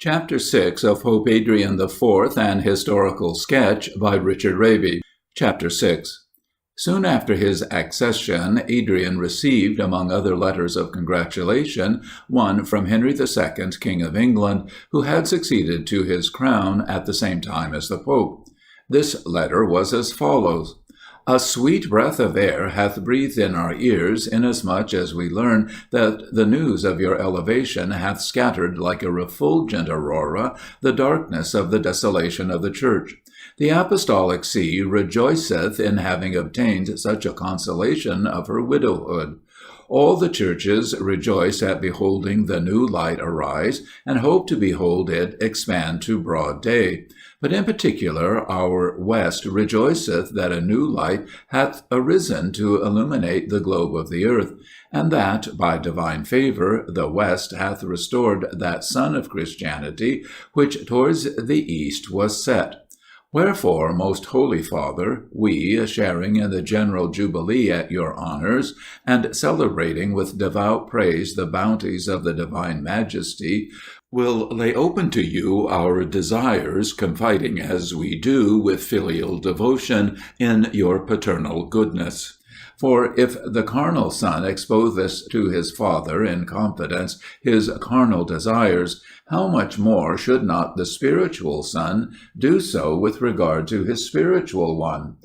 Chapter 6 of Pope Adrian IV, An Historical Sketch by Richard Raby. Chapter 6. Soon after his accession, Adrian received, among other letters of congratulation, one from Henry II, King of England, who had succeeded to his crown at the same time as the Pope. This letter was as follows. A sweet breath of air hath breathed in our ears, inasmuch as we learn that the news of your elevation hath scattered like a refulgent aurora the darkness of the desolation of the Church. The Apostolic See rejoiceth in having obtained such a consolation of her widowhood. All the churches rejoice at beholding the new light arise, and hope to behold it expand to broad day. But in particular our West rejoiceth that a new light hath arisen to illuminate the globe of the earth, and that, by divine favor, the West hath restored that sun of Christianity, which towards the East was set. Wherefore, most Holy Father, we, sharing in the general jubilee at your honors, and celebrating with devout praise the bounties of the divine majesty, will lay open to you our desires, confiding as we do with filial devotion in your paternal goodness. For if the carnal son exposeth to his father in confidence his carnal desires, how much more should not the spiritual son do so with regard to his spiritual one?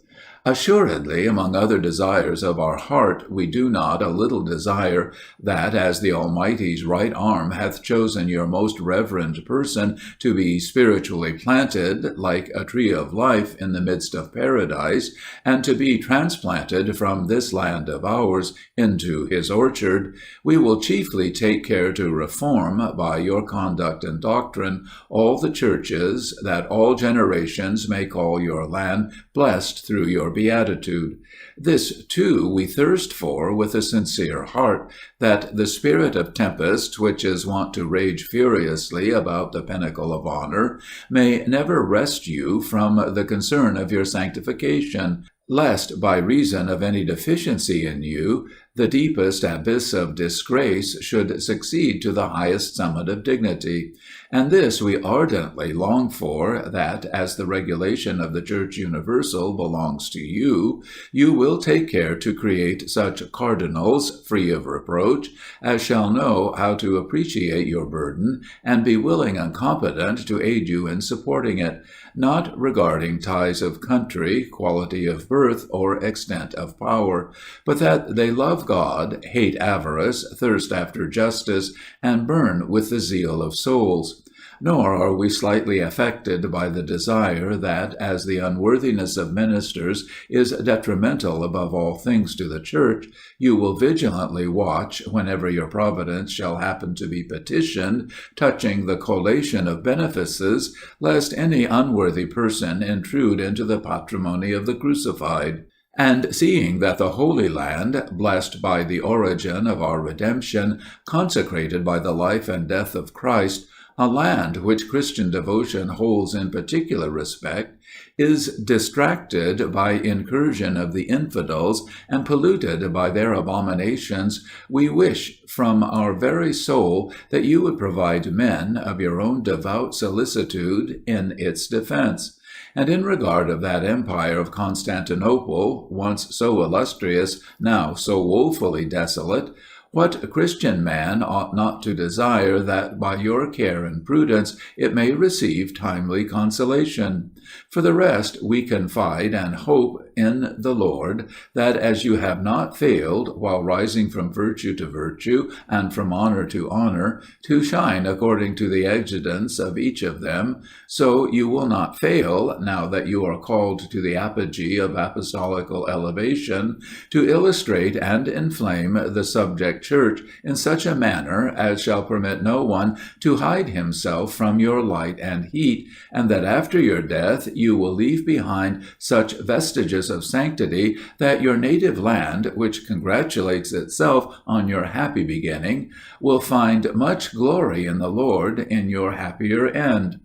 Assuredly, among other desires of our heart, we do not a little desire that, as the Almighty's right arm hath chosen your most reverend person to be spiritually planted, like a tree of life in the midst of paradise, and to be transplanted from this land of ours into his orchard, we will chiefly take care to reform, by your conduct and doctrine, all the churches, that all generations may call your land blessed through your beatitude. This, too, we thirst for with a sincere heart, that the spirit of tempest, which is wont to rage furiously about the pinnacle of honor, may never wrest you from the concern of your sanctification, lest, by reason of any deficiency in you, the deepest abyss of disgrace should succeed to the highest summit of dignity. And this we ardently long for, that, as the regulation of the Church Universal belongs to you, you will take care to create such cardinals, free of reproach, as shall know how to appreciate your burden, and be willing and competent to aid you in supporting it, not regarding ties of country, quality of birth, or extent of power, but that they love God, hate avarice, thirst after justice, and burn with the zeal of souls. Nor are we slightly affected by the desire that, as the unworthiness of ministers is detrimental above all things to the Church, you will vigilantly watch, whenever your providence shall happen to be petitioned, touching the collation of benefices, lest any unworthy person intrude into the patrimony of the crucified. And seeing that the Holy Land, blessed by the origin of our redemption, consecrated by the life and death of Christ, a land which Christian devotion holds in particular respect, is distracted by incursion of the infidels and polluted by their abominations, we wish from our very soul that you would provide men of your own devout solicitude in its defense. And in regard of that empire of Constantinople, once so illustrious, now so woefully desolate, what Christian man ought not to desire that by your care and prudence it may receive timely consolation? For the rest, we confide and hope in the Lord, that as you have not failed, while rising from virtue to virtue, and from honor to honor, to shine according to the exigence of each of them, so you will not fail, now that you are called to the apogee of apostolical elevation, to illustrate and inflame the subject Church in such a manner as shall permit no one to hide himself from your light and heat, and that after your death you will leave behind such vestiges of sanctity that your native land, which congratulates itself on your happy beginning, will find much glory in the Lord in your happier end.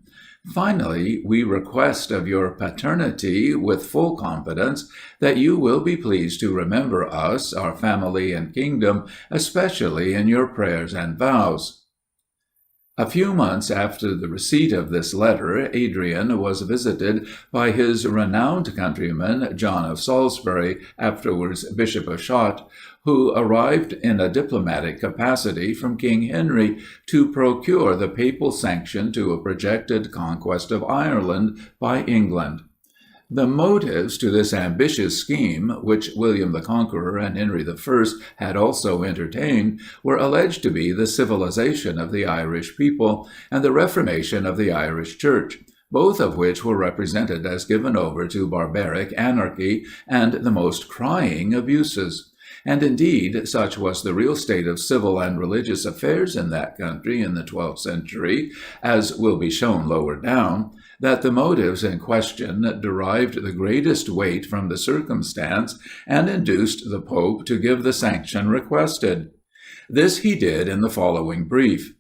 Finally, we request of your paternity with full confidence that you will be pleased to remember us, our family and kingdom, especially in your prayers and vows. A few months after the receipt of this letter, Adrian was visited by his renowned countryman, John of Salisbury, afterwards Bishop of Shot, who arrived in a diplomatic capacity from King Henry to procure the papal sanction to a projected conquest of Ireland by England. The motives to this ambitious scheme, which William the Conqueror and Henry I had also entertained, were alleged to be the civilization of the Irish people and the reformation of the Irish Church, both of which were represented as given over to barbaric anarchy and the most crying abuses. And indeed, such was the real state of civil and religious affairs in that country in the 12th century, as will be shown lower down, that the motives in question derived the greatest weight from the circumstance and induced the Pope to give the sanction requested. This he did in the following brief.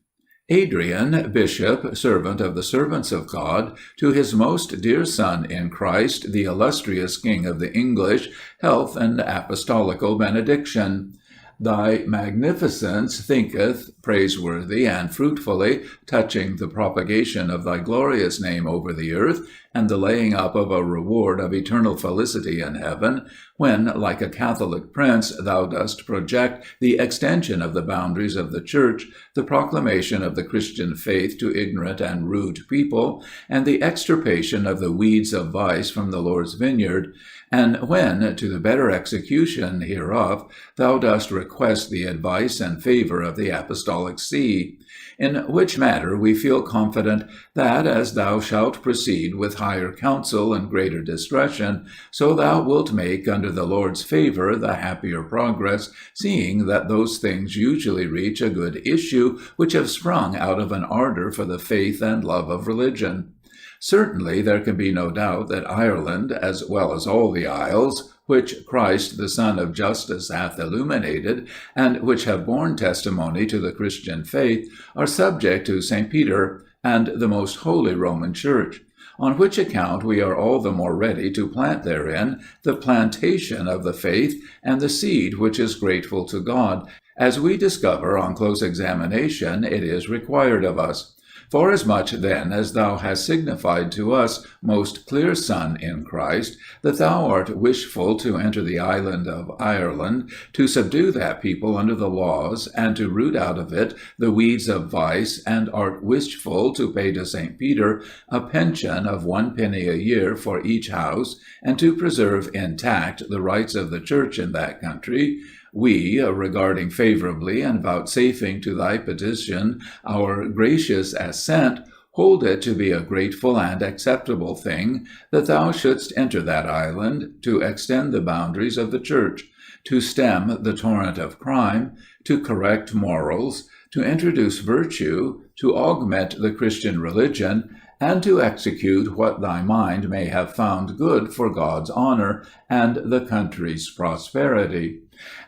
Adrian, Bishop, servant of the servants of God, to his most dear Son in Christ, the illustrious King of the English, health and apostolical benediction. Thy magnificence thinketh praiseworthy and fruitfully touching the propagation of thy glorious name over the earth, and the laying up of a reward of eternal felicity in heaven, when, like a Catholic prince, thou dost project the extension of the boundaries of the Church, the proclamation of the Christian faith to ignorant and rude people, and the extirpation of the weeds of vice from the Lord's vineyard, and when, to the better execution hereof, thou dost request the advice and favor of the Apostolic See. In which matter we feel confident that, as thou shalt proceed with higher counsel and greater discretion, so thou wilt make under the Lord's favor the happier progress, seeing that those things usually reach a good issue which have sprung out of an ardor for the faith and love of religion. Certainly there can be no doubt that Ireland, as well as all the isles, which Christ the Sun of Justice hath illuminated, and which have borne testimony to the Christian faith, are subject to St. Peter and the most holy Roman Church, on which account we are all the more ready to plant therein the plantation of the faith and the seed which is grateful to God, as we discover on close examination it is required of us. Forasmuch then as thou hast signified to us, most clear Son in Christ, that thou art wishful to enter the island of Ireland, to subdue that people under the laws, and to root out of it the weeds of vice, and art wishful to pay to St. Peter a pension of 1 penny a year for each house, and to preserve intact the rights of the Church in that country, we, regarding favorably and vouchsafing to thy petition our gracious assent, hold it to be a grateful and acceptable thing that thou shouldst enter that island, to extend the boundaries of the Church, to stem the torrent of crime, to correct morals, to introduce virtue, to augment the Christian religion, and to execute what thy mind may have found good for God's honor and the country's prosperity.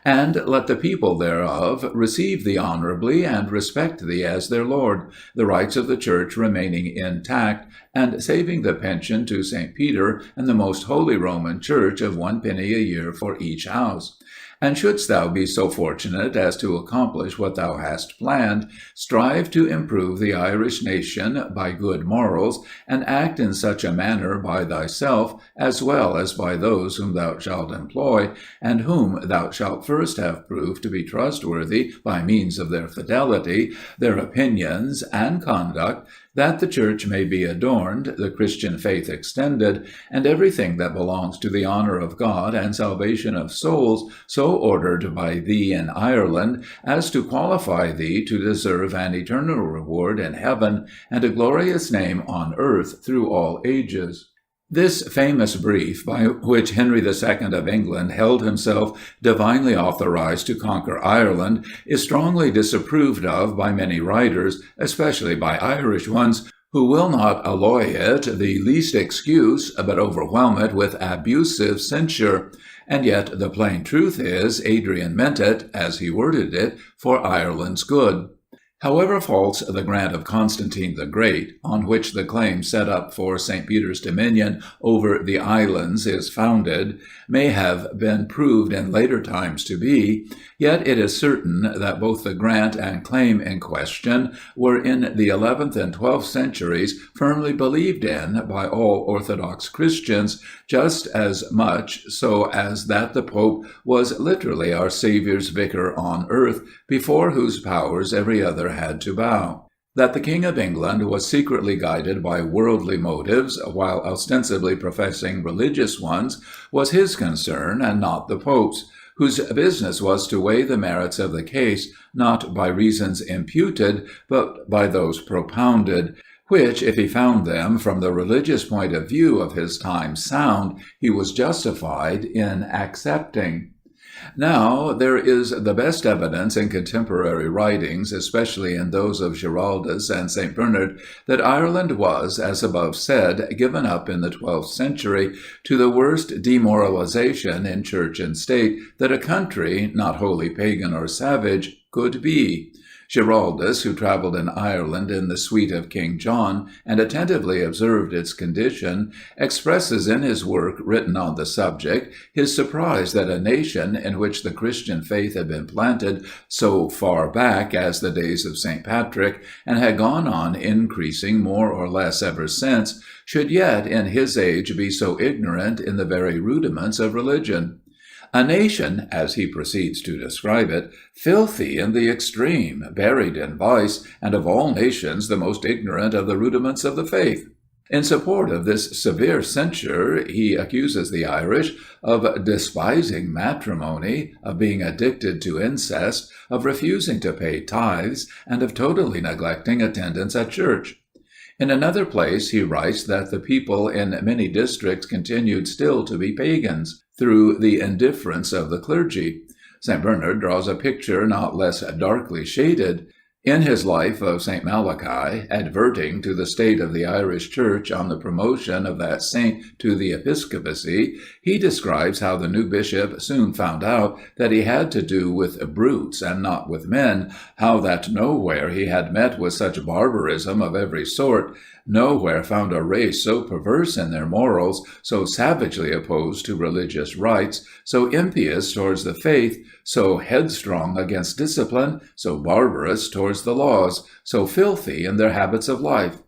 And let the people thereof receive thee honorably and respect thee as their Lord, the rights of the Church remaining intact, and saving the pension to St. Peter and the most holy Roman Church of 1 penny a year for each house. And shouldst thou be so fortunate as to accomplish what thou hast planned, strive to improve the Irish nation by good morals, and act in such a manner by thyself, as well as by those whom thou shalt employ, and whom thou shalt first have proved to be trustworthy by means of their fidelity, their opinions, and conduct, that the Church may be adorned, the Christian faith extended, and everything that belongs to the honor of God and salvation of souls so ordered by thee in Ireland as to qualify thee to deserve an eternal reward in heaven and a glorious name on earth through all ages. This famous brief, by which Henry II of England held himself divinely authorized to conquer Ireland, is strongly disapproved of by many writers, especially by Irish ones, who will not alloy it the least excuse, but overwhelm it with abusive censure. And yet the plain truth is, Adrian meant it, as he worded it, for Ireland's good. However false the grant of Constantine the Great, on which the claim set up for St. Peter's dominion over the islands is founded, may have been proved in later times to be, yet it is certain that both the grant and claim in question were in the 11th and 12th centuries firmly believed in by all Orthodox Christians, just as much so as that the Pope was literally our Saviour's vicar on earth, before whose powers every other had to bow. That the King of England was secretly guided by worldly motives, while ostensibly professing religious ones, was his concern and not the Pope's, whose business was to weigh the merits of the case, not by reasons imputed, but by those propounded, which, if he found them from the religious point of view of his time sound, he was justified in accepting. Now, there is the best evidence in contemporary writings, especially in those of Giraldus and St. Bernard, that Ireland was, as above said, given up in the 12th century to the worst demoralization in church and state that a country, not wholly pagan or savage, could be. Giraldus, who travelled in Ireland in the suite of King John, and attentively observed its condition, expresses in his work written on the subject his surprise that a nation in which the Christian faith had been planted so far back as the days of St. Patrick, and had gone on increasing more or less ever since, should yet in his age be so ignorant in the very rudiments of religion. A nation, as he proceeds to describe it, filthy in the extreme, buried in vice, and of all nations the most ignorant of the rudiments of the faith. In support of this severe censure, he accuses the Irish of despising matrimony, of being addicted to incest, of refusing to pay tithes, and of totally neglecting attendance at church. In another place he writes that the people in many districts continued still to be pagans, through the indifference of the clergy. St. Bernard draws a picture not less darkly shaded. In his life of St. Malachi, adverting to the state of the Irish Church on the promotion of that saint to the episcopacy, he describes how the new bishop soon found out that he had to do with brutes and not with men, how that nowhere he had met with such barbarism of every sort, nowhere found a race so perverse in their morals, so savagely opposed to religious rites, so impious towards the faith, so headstrong against discipline, so barbarous towards the laws, so filthy in their habits of life.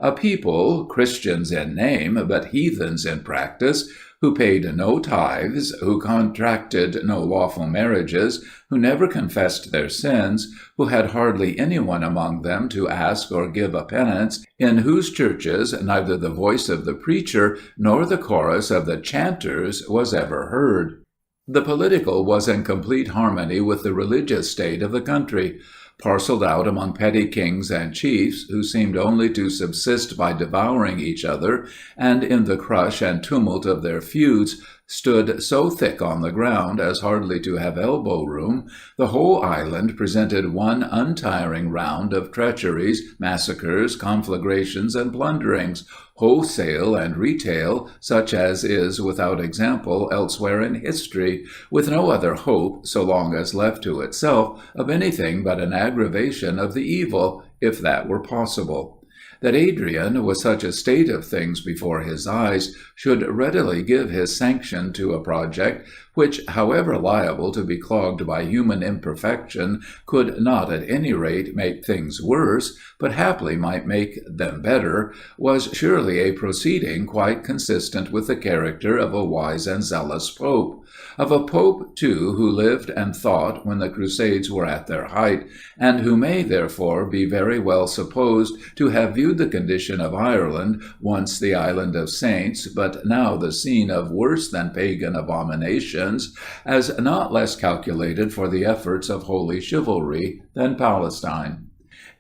A people, Christians in name, but heathens in practice, who paid no tithes, who contracted no lawful marriages, who never confessed their sins, who had hardly anyone among them to ask or give a penance, in whose churches neither the voice of the preacher nor the chorus of the chanters was ever heard. The political was in complete harmony with the religious state of the country. Parcelled out among petty kings and chiefs, who seemed only to subsist by devouring each other, and in the crush and tumult of their feuds, stood so thick on the ground as hardly to have elbow room, the whole island presented one untiring round of treacheries, massacres, conflagrations, and plunderings, wholesale and retail, such as is without example elsewhere in history, with no other hope, so long as left to itself, of anything but an aggravation of the evil, if that were possible. That Adrian, with such a state of things before his eyes, should readily give his sanction to a project which, however liable to be clogged by human imperfection, could not at any rate make things worse, but haply might make them better, was surely a proceeding quite consistent with the character of a wise and zealous pope. Of a pope, too, who lived and thought when the Crusades were at their height, and who may, therefore, be very well supposed to have viewed the condition of Ireland, once the island of saints, but now the scene of worse than pagan abominations, as not less calculated for the efforts of holy chivalry than Palestine.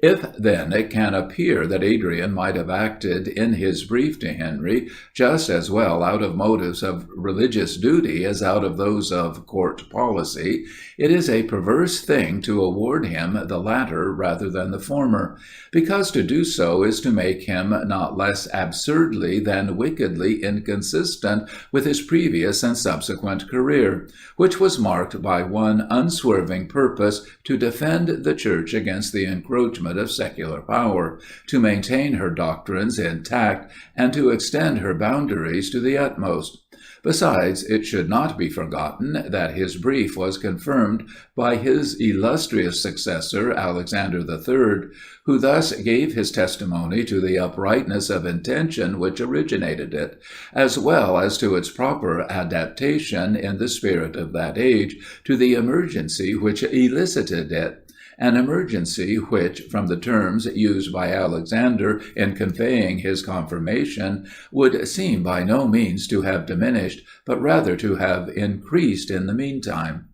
If, then, it can appear that Adrian might have acted in his brief to Henry just as well out of motives of religious duty as out of those of court policy, it is a perverse thing to award him the latter rather than the former, because to do so is to make him not less absurdly than wickedly inconsistent with his previous and subsequent career, which was marked by one unswerving purpose to defend the Church against the encroachment of secular power, to maintain her doctrines intact, and to extend her boundaries to the utmost. Besides, it should not be forgotten that his brief was confirmed by his illustrious successor, Alexander III, who thus gave his testimony to the uprightness of intention which originated it, as well as to its proper adaptation in the spirit of that age to the emergency which elicited it. An emergency which, from the terms used by Alexander in conveying his confirmation, would seem by no means to have diminished, but rather to have increased in the meantime.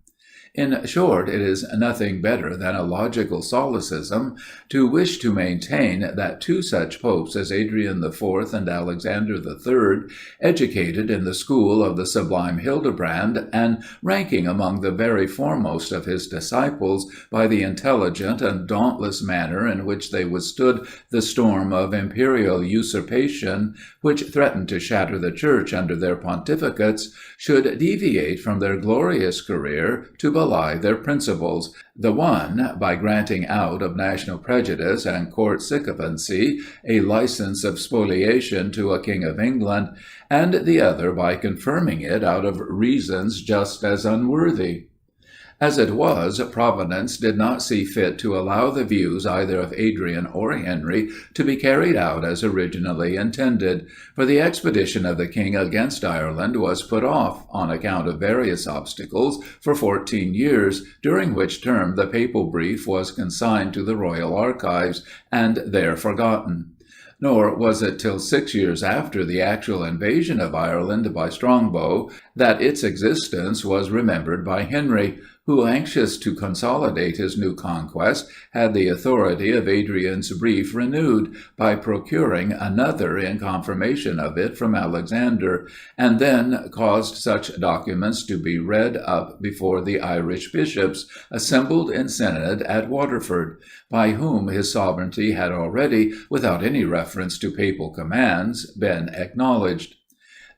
In short, it is nothing better than a logical solecism to wish to maintain that two such popes as Adrian IV and Alexander III, educated in the school of the sublime Hildebrand, and ranking among the very foremost of his disciples by the intelligent and dauntless manner in which they withstood the storm of imperial usurpation, which threatened to shatter the Church under their pontificates, should deviate from their glorious career to belie their principles, the one by granting out of national prejudice and court sycophancy a license of spoliation to a king of England, and the other by confirming it out of reasons just as unworthy. As it was, Providence did not see fit to allow the views either of Adrian or Henry to be carried out as originally intended, for the expedition of the king against Ireland was put off, on account of various obstacles, for 14 years, during which term the papal brief was consigned to the royal archives, and there forgotten. Nor was it till 6 years after the actual invasion of Ireland by Strongbow that its existence was remembered by Henry, who, anxious to consolidate his new conquest, had the authority of Adrian's brief renewed, by procuring another in confirmation of it from Alexander, and then caused such documents to be read up before the Irish bishops, assembled in synod at Waterford, by whom his sovereignty had already, without any reference to papal commands, been acknowledged.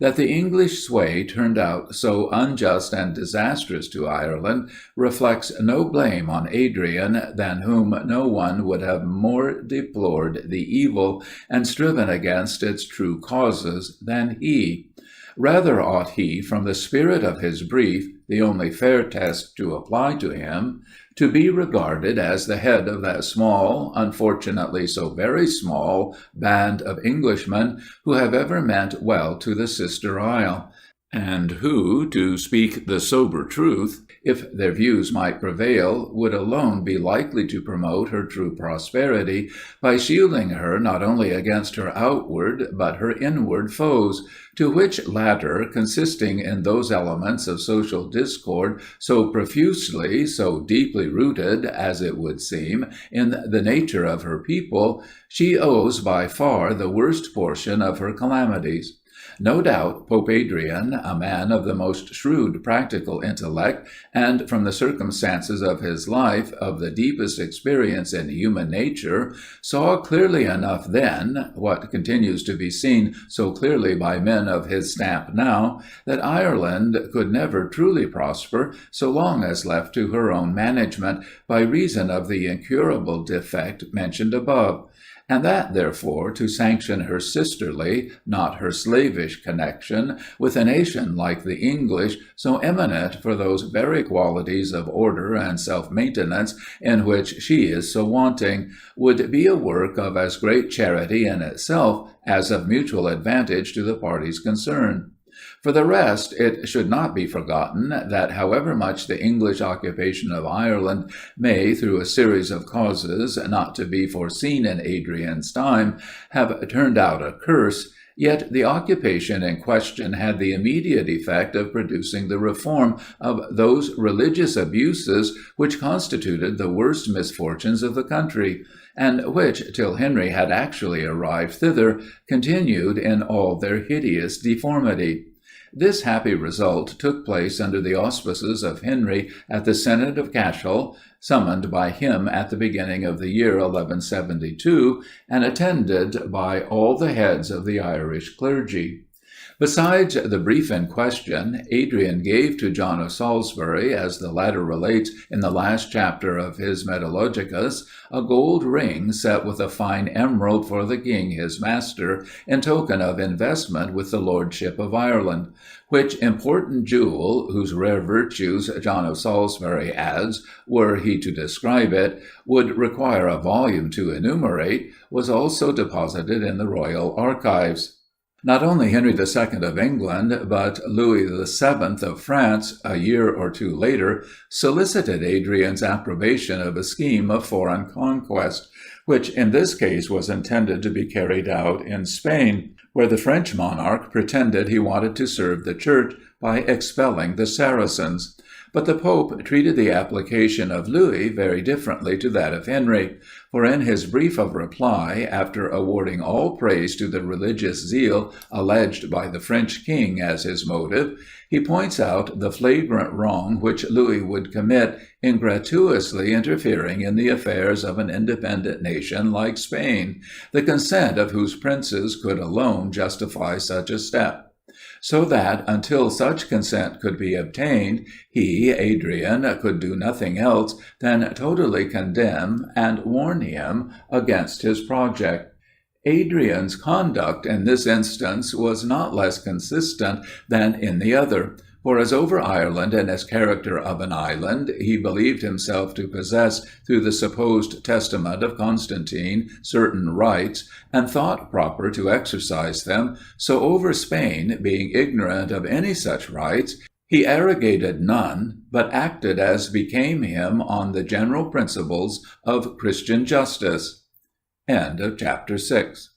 That the English sway turned out so unjust and disastrous to Ireland reflects no blame on Adrian, than whom no one would have more deplored the evil and striven against its true causes than he. Rather ought he, from the spirit of his brief, the only fair test to apply to him, to be regarded as the head of that small, unfortunately so very small, band of Englishmen who have ever meant well to the sister isle, and who, to speak the sober truth, if their views might prevail, would alone be likely to promote her true prosperity by shielding her not only against her outward but her inward foes, to which latter, consisting in those elements of social discord so profusely, so deeply rooted, as it would seem, in the nature of her people, she owes by far the worst portion of her calamities. No doubt Pope Adrian, a man of the most shrewd practical intellect, and from the circumstances of his life of the deepest experience in human nature, saw clearly enough then, what continues to be seen so clearly by men of his stamp now, that Ireland could never truly prosper so long as left to her own management, by reason of the incurable defect mentioned above. And that, therefore, to sanction her sisterly, not her slavish connection with a nation like the English, so eminent for those very qualities of order and self-maintenance in which she is so wanting, would be a work of as great charity in itself as of mutual advantage to the parties concerned. For the rest, it should not be forgotten that however much the English occupation of Ireland may, through a series of causes not to be foreseen in Adrian's time, have turned out a curse, Yet the occupation in question had the immediate effect of producing the reform of those religious abuses which constituted the worst misfortunes of the country, and which, till Henry had actually arrived thither, continued in all their hideous deformity. This happy result took place under the auspices of Henry at the Synod of Cashel, summoned by him at the beginning of the year 1172, and attended by all the heads of the Irish clergy. Besides the brief in question, Adrian gave to John of Salisbury, as the latter relates in the last chapter of his Metalogicus, a gold ring set with a fine emerald for the king his master, in token of investment with the lordship of Ireland, which important jewel, whose rare virtues John of Salisbury adds, were he to describe it, would require a volume to enumerate, was also deposited in the royal archives. Not only Henry II of England, but Louis VII of France, a year or two later, solicited Adrian's approbation of a scheme of foreign conquest, which in this case was intended to be carried out in Spain, where the French monarch pretended he wanted to serve the Church by expelling the Saracens. But the Pope treated the application of Louis very differently to that of Henry, for in his brief of reply, after awarding all praise to the religious zeal alleged by the French king as his motive, he points out the flagrant wrong which Louis would commit in gratuitously interfering in the affairs of an independent nation like Spain, the consent of whose princes could alone justify such a step. So that, until such consent could be obtained, he, Adrian, could do nothing else than totally condemn and warn him against his project. Adrian's conduct in this instance was not less consistent than in the other, for as over Ireland in his character of an island he believed himself to possess through the supposed testament of Constantine certain rights, and thought proper to exercise them, so over Spain, being ignorant of any such rights, he arrogated none, but acted as became him on the general principles of Christian justice. End of chapter 6.